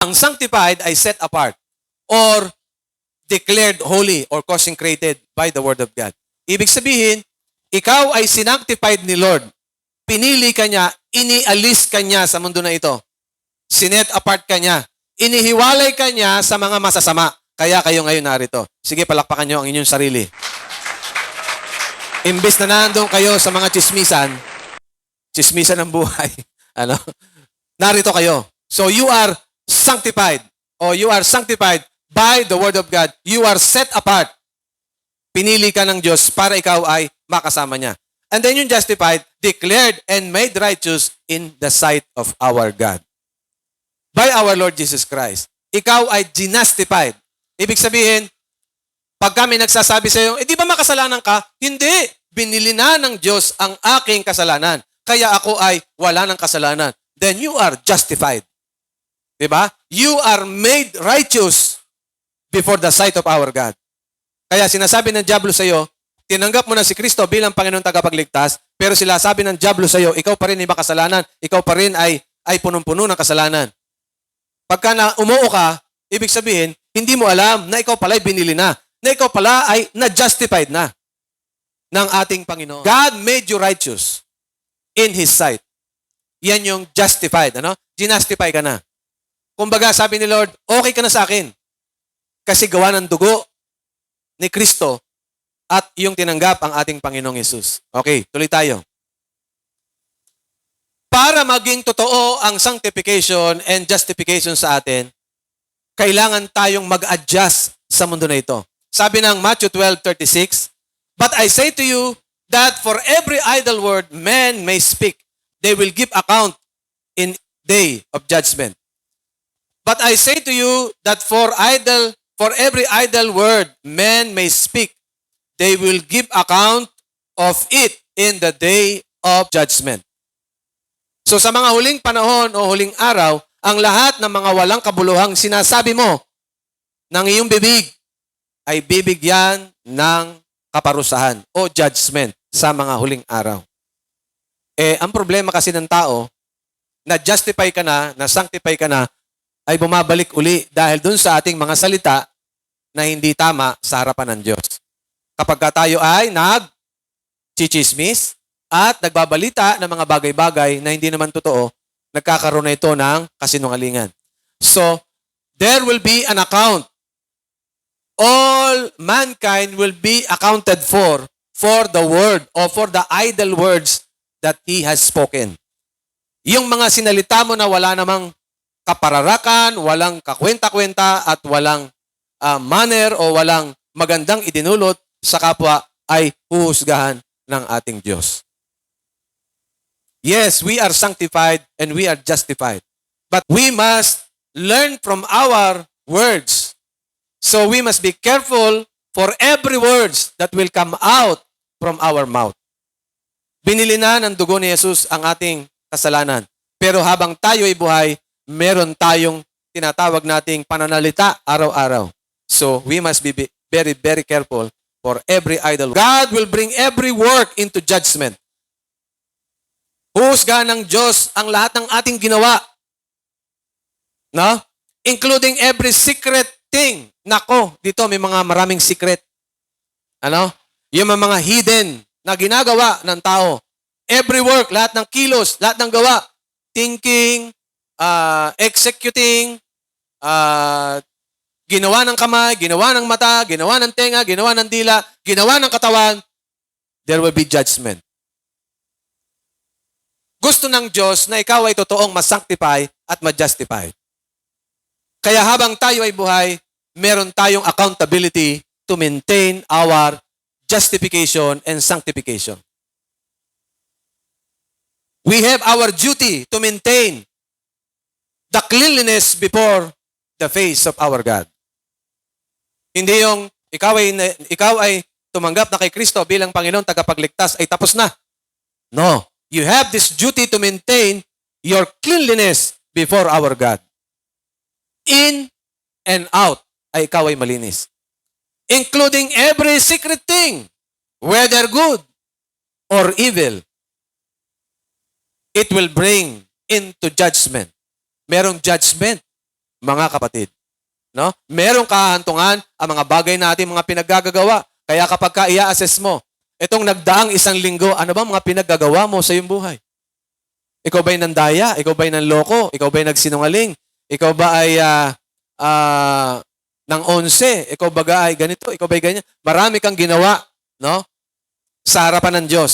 Ang sanctified ay set apart or declared holy or consecrated by the Word of God. Ibig sabihin, ikaw ay sinanctified ni Lord. Pinili ka niya, inialis ka niya sa mundo na ito. Sinet apart ka niya. Inihiwalay ka niya sa mga masasama. Kaya kayo ngayon narito. Sige, palakpakan niyo ang inyong sarili. Imbes na nandun kayo sa mga chismisan ng buhay, narito kayo. So you are sanctified, or you are sanctified by the Word of God. You are set apart. Pinili ka ng Diyos para ikaw ay makasama niya. And then yung justified, declared and made righteous in the sight of our God. By our Lord Jesus Christ. Ikaw ay justified. Ibig sabihin, pag kami nagsasabi sa iyo, di ba makasalanan ka? Hindi. Binili na ng Diyos ang aking kasalanan. Kaya ako ay wala ng kasalanan. Then you are justified. Diba? You are made righteous before the sight of our God. Kaya sinasabi ng diablo sa iyo, tinanggap mo na si Kristo bilang Panginoon tagapagligtas, pero sila sabi ng diablo sa iyo, ikaw pa rin ay makasalanan, ikaw pa rin ay punong-puno ng kasalanan. Pagka na umuo ka, ibig sabihin, hindi mo alam na ikaw pala ay binili na ikaw pala ay na-justified na ng ating Panginoon. God made you righteous in His sight. Yan yung justified. Ginastify ka na. Kumbaga, sabi ni Lord, okay ka na sa akin. Kasi gawa ng dugo ni Kristo at yung tinanggap ang ating Panginoong Yesus. Okay, tuloy tayo. Para maging totoo ang sanctification and justification sa atin, kailangan tayong mag-adjust sa mundo na ito. Sabi ng Matthew 12:36, "But I say to you that for every idle word men may speak, they will give account in day of judgment. But I say to you that for every idle word men may speak, they will give account of it in the day of judgment." So sa mga huling panahon o huling araw, ang lahat ng mga walang kabuluhang sinasabi mo ng iyong bibig ay bibigyan ng kaparusahan o judgment sa mga huling araw. Ang problema kasi ng tao, na-justify ka na, na-sanctify ka na, ay bumabalik uli dahil dun sa ating mga salita na hindi tama sa harapan ng Diyos. Kapag tayo ay nag-chichismis at nagbabalita ng mga bagay-bagay na hindi naman totoo, nagkakaroon na ito ng kasinungalingan. So, there will be an account. All mankind will be accounted for the word or for the idle words that He has spoken. Yung mga sinalita mo na wala namang kapararakan, walang kakwenta-kwenta at walang manner o walang magandang idinulot sa kapwa ay huhusgahan ng ating Diyos. Yes, we are sanctified and we are justified. But we must learn from our words. So we must be careful for every words that will come out from our mouth. Binili na ng dugo ni Jesus ang ating kasalanan. Pero habang tayo ay buhay, meron tayong tinatawag nating pananalita araw-araw. So we must be very, very careful for every idle. God will bring every work into judgment. Huhusga ng Diyos ang lahat ng ating ginawa. No? Including every secret thing. Nako, dito may maraming secret. Yung mga hidden na ginagawa ng tao. Every work, lahat ng kilos, lahat ng gawa. Thinking, executing, ginawa ng kamay, ginawa ng mata, ginawa ng tenga, ginawa ng dila, ginawa ng katawan, there will be judgment. Gusto ng Diyos na ikaw ay totoong ma-sanctify at ma-justify. Kaya habang tayo ay buhay, meron tayong accountability to maintain our justification and sanctification. We have our duty to maintain the cleanliness before the face of our God. Hindi yung ikaw ay tumanggap na kay Kristo bilang Panginoon tagapagligtas ay tapos na. No. You have this duty to maintain your cleanliness before our God. In and out ay ikaw ay malinis. Including every secret thing, whether good or evil. It will bring into judgment. Merong judgment mga kapatid. No? Merong kahantungan ang mga bagay natin, mga pinaggagawa. Kaya kapag ka i-assess mo, itong nagdaang isang linggo, ano ba mga pinaggagawa mo sa iyong buhay? Ikaw ba'y nandaya? Ikaw ba'y nanloko? Ikaw ba'y nagsinungaling? Ikaw ba ay ng 11? Ikaw ba ay ganito? Ikaw ba'y ganyan? Marami kang ginawa, no? Sa harapan ng Diyos.